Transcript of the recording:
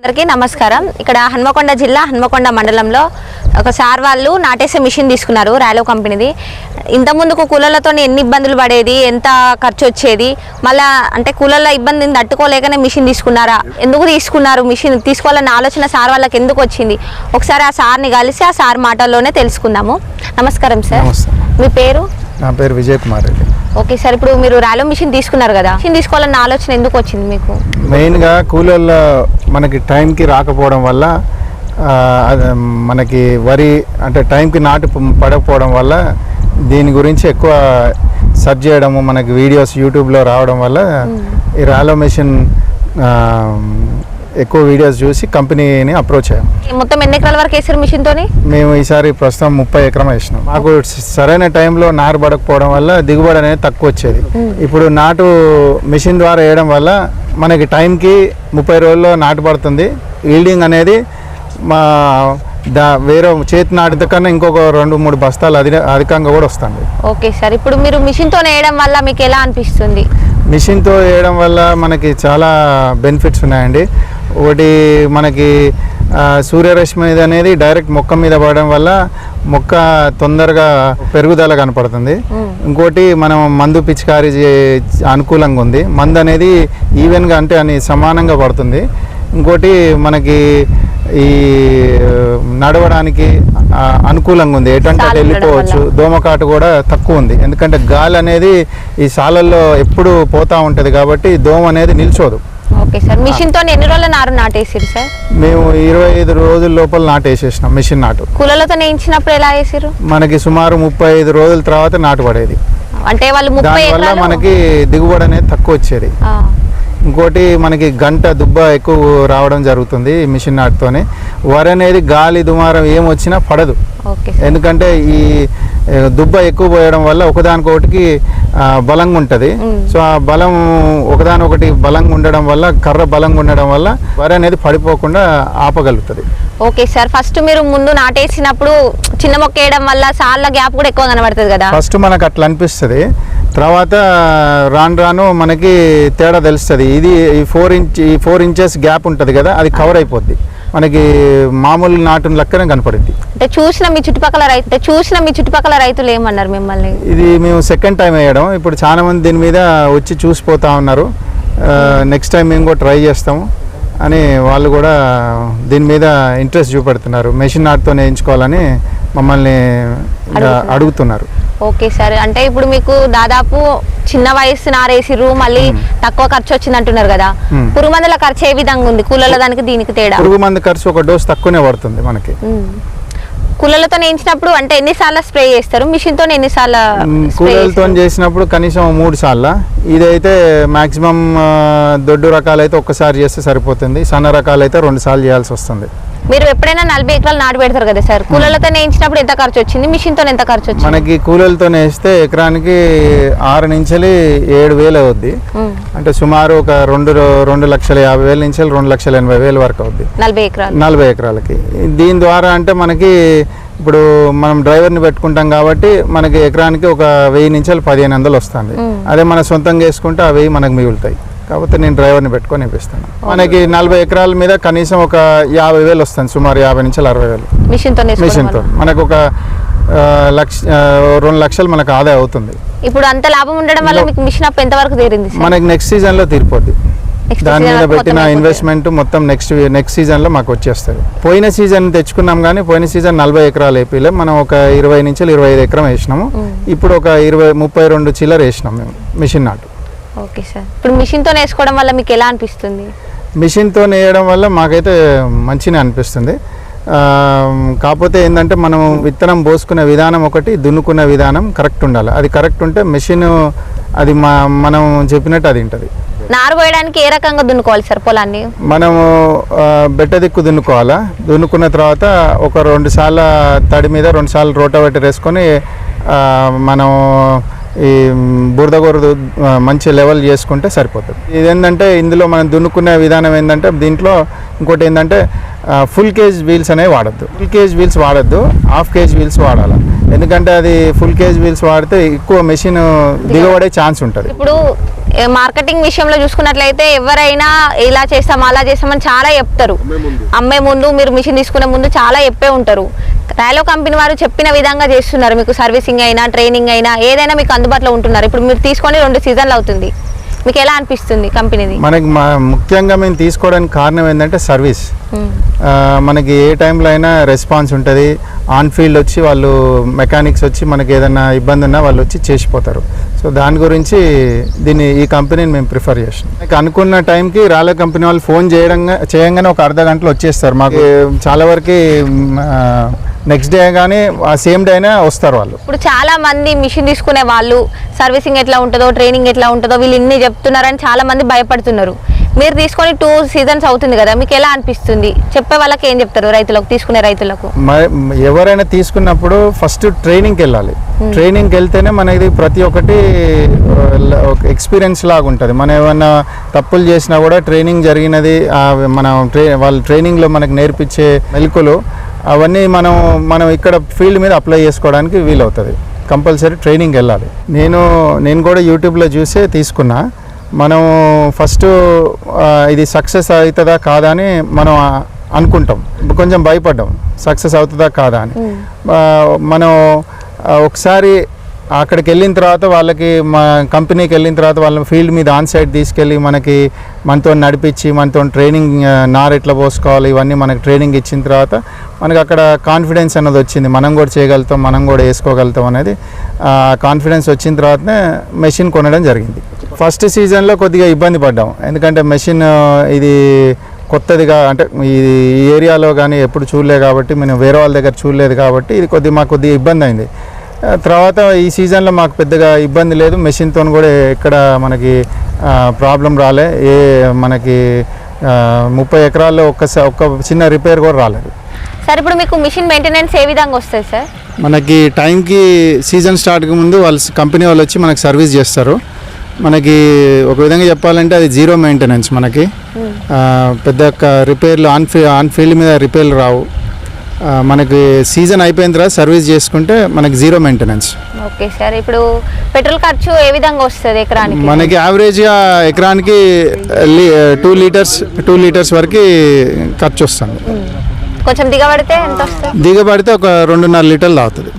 అందరికీ నమస్కారం. ఇక్కడ హన్మకొండ జిల్లా హన్మకొండ మండలంలో ఒక సార్ వాళ్ళు నాటేసే మిషన్ తీసుకున్నారు రాలో కంపెనీది. ఇంతకుముందుకు కూలర్లతో ఎన్ని ఇబ్బందులు పడేది, ఎంత ఖర్చు వచ్చేది, మళ్ళీ అంటే కూలర్ల ఇబ్బందిని తట్టుకోలేకనే మిషన్ తీసుకున్నారా, ఎందుకు తీసుకున్నారు, మిషన్ తీసుకోవాలన్న ఆలోచన సార్ వాళ్ళకి ఎందుకు వచ్చింది, ఒకసారి ఆ సార్ని కలిసి ఆ సార్ మాటల్లోనే తెలుసుకుందాము. నమస్కారం సార్, మీ పేరు? నా పేరు విజయ్ కుమార్ రెడ్డి. ఓకే సార్, ఇప్పుడు మీరు రాలో మిషన్ తీసుకున్నారు కదా, మిషన్ తీసుకోవాలన్న ఆలోచన ఎందుకు వచ్చింది మీకు? మెయిన్గా కూలర్లో మనకి టైంకి రాకపోవడం వల్ల మనకి వరి అంటే టైంకి నాటు పడకపోవడం వల్ల దీని గురించి ఎక్కువ సెర్చ్ చేయడము, మనకి వీడియోస్ యూట్యూబ్లో రావడం వల్ల ఈ రాలో మిషన్ ఎక్కువ వీడియోస్ చూసి కంపెనీని అప్రోచ్ అయ్యాం. మొత్తం ఎన్ని ఎకరాల వరకు వేసారు మిషన్ తోని? మేము ఈసారి ప్రస్తుతం 30 ఎకరం వేసినాం. మాకు సరైన టైంలో నారు పడకపోవడం వల్ల దిగుబడి అనేది తక్కువ వచ్చేది. ఇప్పుడు నాటు మిషన్ ద్వారా వేయడం వల్ల మనకి టైంకి 30 రోజుల్లో నాటు పడుతుంది. ఈల్డింగ్ అనేది వేరే చేతి నాటితో కన్నా ఇంకొక 2-3 బస్తాలు అధికంగా కూడా వస్తుంది. ఓకే సార్, ఇప్పుడు మీరు మిషన్తో వేయడం వల్ల మీకు ఎలా అనిపిస్తుంది? మిషన్తో వేయడం వల్ల మనకి చాలా బెనిఫిట్స్ ఉన్నాయండి. ఒకటి, మనకి సూర్యరశ్మి అనేది డైరెక్ట్ మొక్క మీద పడడం వల్ల మొక్క తొందరగా పెరుగుదల కనపడుతుంది. ఇంకోటి, మనం మందు పిచికారీ అనుకూలంగా ఉంది. మందు అనేది ఈవెన్గా అంటే అని సమానంగా పడుతుంది. ఇంకోటి, మనకి ఈ నడవడానికి అనుకూలంగా ఉంది, ఎటంటే వెళ్ళిపోవచ్చు. దోమకాటు కూడా తక్కువ ఉంది, ఎందుకంటే గాలి అనేది ఈ సాలల్లో ఎప్పుడు పోతూ ఉంటుంది కాబట్టి దోమ అనేది నిల్చోదు. ఓకే సార్, మిషన్ తో ఎన్ని రోజుల నారు నాటేసారు సార్? మేము 25 రోజుల లోపల నాటేసేసినాం. మిషన్ నాటు కూలర్లతో వేయించినప్పుడు ఎలా వేసారు? మనకి సుమారు 35 రోజుల తర్వాత నాటు పడేది. అంటే వాళ్ళు 30 వల్ల మనకి దిగుబడి అనేది తక్కువ వచ్చేది. ఇంకోటి, మనకి గంట దుబ్బ ఎక్కువ రావడం జరుగుతుంది ఈ మిషన్ నాటుతోనే. వరి అనేది గాలి దుమారం ఏమొచ్చినా పడదు, ఎందుకంటే ఈ దుబ్బ ఎక్కువ పోయడం వల్ల ఒకదానికొకటికి బలంగా ఉంటుంది. సో ఆ బలం ఒకదానొకటి బలంగా ఉండడం వల్ల, కర్ర బలంగా ఉండడం వల్ల వరి అనేది పడిపోకుండా ఆపగలుగుతుంది. ఓకే సార్, ఫస్ట్ మీరు ముందు నాటేసినప్పుడు చిన్న మొక్క వేయడం వల్ల సాళ్ళ గ్యాప్ కూడా ఎక్కువ కనబడుతుంది కదా? ఫస్ట్ మనకు అట్లా అనిపిస్తుంది, తర్వాత రాను రాను మనకి తేడా తెలుస్తుంది. ఇది ఈ 4 ఇంచెస్ గ్యాప్ ఉంటుంది కదా, అది కవర్ అయిపోద్ది, మనకి మామూలు నాటు లెక్కనే కనపడుద్ది. అంటే చూసిన మీ చుట్టుపక్కల రైతులు ఏమన్నారు మిమ్మల్ని? ఇది మేము సెకండ్ టైం వేయడం. ఇప్పుడు చాలా మంది దీని మీద వచ్చి చూసిపోతా ఉన్నారు. నెక్స్ట్ టైం మేము కూడా ట్రై చేస్తాము అని వాళ్ళు కూడా దీని మీద ఇంట్రెస్ట్ చూపెడుతున్నారు. మెషిన్ నాటుతో వేయించుకోవాలని మమ్మల్ని అడుగుతున్నారు. ఓకే సార్, అంటే ఇప్పుడు మీకు దాదాపు చిన్న వయసు నారేసిర్రు, మళ్ళీ తక్కువ ఖర్చు వచ్చింది అంటున్నారు కదా, పురుగు మందుల ఖర్చు ఏ విధంగా ఉంది కూలర్ల దానికి దీనికి తేడా? పురుగు మందు ఖర్చు ఒక డోస్ తక్కువనే పడుతుంది మనకి. కూలర్లతో వేయించినప్పుడు అంటే ఎన్నిసార్లు స్ప్రే చేస్తారు, మిషన్ తో ఎన్నిసార్లు? కూలర్లతో చేసినప్పుడు కనీసం 3 సార్లు. ఇదైతే మాక్సిమం దొడ్డు రకాలైతే ఒక్కసారి చేస్తే సరిపోతుంది, సన్న రకాలైతే 2 సార్లు చేయాల్సి వస్తుంది. మీరు ఎప్పుడైనా 40 ఎకరాలు నాటు పెడతారు కదా సార్, కూలర్లతో వేయించినప్పుడు ఎంత ఖర్చు వచ్చింది, మిషన్ తో ఎంత ఖర్చు వచ్చింది? మనకి కూలర్లతో వేస్తే ఎకరానికి 6 నుంచి 7,000 అవుద్ది. అంటే సుమారు ఒక 2,50,000 నుంచి 2,80,000 వరకు అవుద్ది 40 ఎకరాలకి. దీని ద్వారా అంటే మనకి ఇప్పుడు మనం డ్రైవర్ని పెట్టుకుంటాం కాబట్టి మనకి ఎకరానికి ఒక 1000 నుంచి 1,500 వస్తుంది. అదే మన సొంతంగా వేసుకుంటే ఆ 1000 మనకు మిగులుతాయి. కాబట్టి నేను డ్రైవర్ని పెట్టుకొని వేపిస్తాను. మనకి 40 ఎకరాల మీద కనీసం ఒక 50,000 వస్తుంది, సుమారు 50 నుంచి 60,000 మిషన్తో. మనకు ఒక 2 లక్షలు మనకు ఆదాయం అవుతుంది. ఇప్పుడు అంత లాభం ఉండడం వల్ల మీకు మిషన్ అప్ ఎంత వరకు తీరింది? మనకి నెక్స్ట్ సీజన్లో తీరిపోద్ది. దాని మీద పెట్టిన ఇన్వెస్ట్మెంట్ మొత్తం నెక్స్ట్ సీజన్లో మాకు వచ్చేస్తుంది. పోయిన సీజన్ తెచ్చుకున్నాం కానీ పోయిన సీజన్ 40 ఎకరాలు వేపిలే, మనం ఒక 20 నుంచి 25 ఎకరం వేసినాము. ఇప్పుడు ఒక 32 చిల్లర వేసినాం మేము మిషన్ నాటు. ఓకే సార్, ఇప్పుడు మిషన్తో వేసుకోవడం వల్ల మీకు ఎలా అనిపిస్తుంది? మిషన్తో వేయడం వల్ల మాకైతే మంచిగా అనిపిస్తుంది. కాకపోతే ఏంటంటే మనం విత్తనం పోసుకునే విధానం ఒకటి, దున్నుకునే విధానం కరెక్ట్ ఉండాలి. అది కరెక్ట్ ఉంటే మిషన్ అది మనం చెప్పినట్టు అది ఉంటుంది. నారు పోయడానికి ఏ రకంగా దున్నుకోవాలి సార్ పొలాన్ని? మనము బెట్ట దిక్కు దున్నుకోవాలా. దున్నుకున్న తర్వాత ఒక 2 సార్లు తడి మీద 2 సార్లు రోటావేటర్ వేసుకొని మనం ఈ బురద గొరదు మంచి లెవెల్ చేసుకుంటే సరిపోతుంది. ఇదేంటంటే ఇందులో మనం దున్నుకునే విధానం ఏంటంటే దీంట్లో ఇంకోటి ఏంటంటే ఫుల్ కేజ్ వీల్స్ అనేవి వాడద్దు. ఫుల్ కేజ్ వీల్స్ వాడద్దు, హాఫ్ కేజ్ వీల్స్ వాడాలి. ఎందుకంటే అది ఫుల్ కేజ్ వీల్స్ వాడితే ఎక్కువ మెషిన్ దిగబడే ఛాన్స్ ఉంటుంది. ఇప్పుడు మార్కెటింగ్ విషయంలో చూసుకున్నట్లయితే ఎవరైనా ఇలా చేస్తాం అలా చేస్తామని చాలా చెప్తారు. అమ్మే ముందు మీరు మిషన్ తీసుకునే ముందు చాలా చెప్పే ఉంటారు. రైలో కంపెనీ వారు చెప్పిన విధంగా చేస్తున్నారు. మీకు సర్వీసింగ్ అయినా ట్రైనింగ్ అయినా ఏదైనా మీకు అందుబాటులో ఉంటున్నారు. ఇప్పుడు మీరు తీసుకొని 2 సీజన్లు అవుతుంది. మీకు ఎలా అనిపిస్తుంది కంపెనీది? మనకి ముఖ్యంగా మేము తీసుకోవడానికి కారణం ఏంటంటే సర్వీస్. మనకి ఏ టైంలో అయినా రెస్పాన్స్ ఉంటుంది. ఆన్ ఫీల్డ్ వచ్చి వాళ్ళు మెకానిక్స్ వచ్చి మనకి ఏదైనా ఇబ్బంది ఉన్నా వాళ్ళు వచ్చి చేసిపోతారు. సో దాని గురించి ఈ కంపెనీని మేము ప్రిఫర్ చేస్తాం. అనుకున్న టైంకి రాలే కంపెనీ వాళ్ళు ఫోన్ చేయగానే ఒక అర్ధ గంటలో వచ్చేస్తారు. మాకు చాలా వరకు నెక్స్ట్ డే కానీ సేమ్ డే అయినా వస్తారు వాళ్ళు. ఇప్పుడు చాలా మంది మిషన్ తీసుకునే వాళ్ళు సర్వీసింగ్ ఎట్లా ఉంటుందో ట్రైనింగ్ ఎట్లా ఉంటుందో వీళ్ళు ఇన్ని చెప్తున్నారని చాలా మంది భయపడుతున్నారు. మీరు తీసుకొని 2 సీజన్స్ అవుతుంది కదా, మీకు ఎలా అనిపిస్తుంది? చెప్పే వాళ్ళకి ఏం చెప్తారు రైతులకు, తీసుకునే రైతులకు? ఎవరైనా తీసుకున్నప్పుడు ఫస్ట్ ట్రైనింగ్కి వెళ్ళాలి. ట్రైనింగ్కి వెళ్తేనే మనది ప్రతి ఒక్కటి ఎక్స్పీరియన్స్ లాగా ఉంటుంది. మనం ఏమన్నా తప్పులు చేసినా కూడా ట్రైనింగ్ జరిగినది వాళ్ళ ట్రైనింగ్లో మనకు నేర్పించే మెలకువలు అవన్నీ మనం ఇక్కడ ఫీల్డ్ మీద అప్లై చేసుకోవడానికి వీలవుతుంది. కంపల్సరీ ట్రైనింగ్ వెళ్ళాలి. నేను కూడా యూట్యూబ్లో చూసే తీసుకున్నా. మనం ఫస్ట్ ఇది సక్సెస్ అవుతుందా కాదా అని మనం అనుకుంటాం. కొంచెం భయపడ్డాం సక్సెస్ అవుతుందా కాదా అని. మనం ఒకసారి అక్కడికి వెళ్ళిన తర్వాత వాళ్ళకి మా కంపెనీకి వెళ్ళిన తర్వాత వాళ్ళ ఫీల్డ్ మీద ఆన్ సైట్ తీసుకెళ్ళి మనతో నడిపించి మనతో ట్రైనింగ్ నార్ ఎట్లా పోసుకోవాలి ఇవన్నీ మనకి ట్రైనింగ్ ఇచ్చిన తర్వాత మనకి అక్కడ కాన్ఫిడెన్స్ అన్నది వచ్చింది. మనం కూడా చేయగలుగుతాం, మనం కూడా వేసుకోగలుగుతాం అనేది కాన్ఫిడెన్స్ వచ్చిన తర్వాతనే మెషిన్ కొనడం జరిగింది. ఫస్ట్ సీజన్లో కొద్దిగా ఇబ్బంది పడ్డాం. ఎందుకంటే మెషిన్ ఇది కొత్తదిగా, అంటే ఈ ఏరియాలో కానీ ఎప్పుడు చూడలేదు కాబట్టి, మేము వేరే వాళ్ళ దగ్గర చూడలేదు కాబట్టి ఇది మాకు కొద్దిగా ఇబ్బంది అయింది. తర్వాత ఈ సీజన్లో మాకు పెద్దగా ఇబ్బంది లేదు. మెషిన్తో కూడా ఎక్కడ మనకి ప్రాబ్లం రాలే. మనకి 30 ఎకరాల్లో ఒక్క చిన్న రిపేర్ కూడా రాలేదు. సార్ ఇప్పుడు మీకు మిషన్ మెయింటెనెన్స్ ఏ విధంగా వస్తుంది సార్? మనకి టైంకి సీజన్ స్టార్ట్కి ముందు కంపెనీ వాళ్ళు వచ్చి మనకి సర్వీస్ చేస్తారు. మనకి ఒక విధంగా చెప్పాలంటే అది 0 మెయింటెనెన్స్. మనకి పెద్ద రిపేర్లు ఆన్ ఫీల్డ్ మీద రిపేర్లు రావు. మనకి సీజన్ అయిపోయిన తర్వాత సర్వీస్ చేసుకుంటే మనకి 0 మెయింటెనెన్స్. ఓకే సార్, ఇప్పుడు పెట్రోల్ ఖర్చు ఏ విధంగా వస్తుంది ఎకరానికి? మనకి యావరేజ్గా ఎకరానికి 2 లీటర్స్ వరకు ఖర్చు వస్తుంది. కొంచెం దిగబడితే ఎంత వస్తుంది? దిగబడితే ఒక 2.5 లీటర్లు అవుతుంది.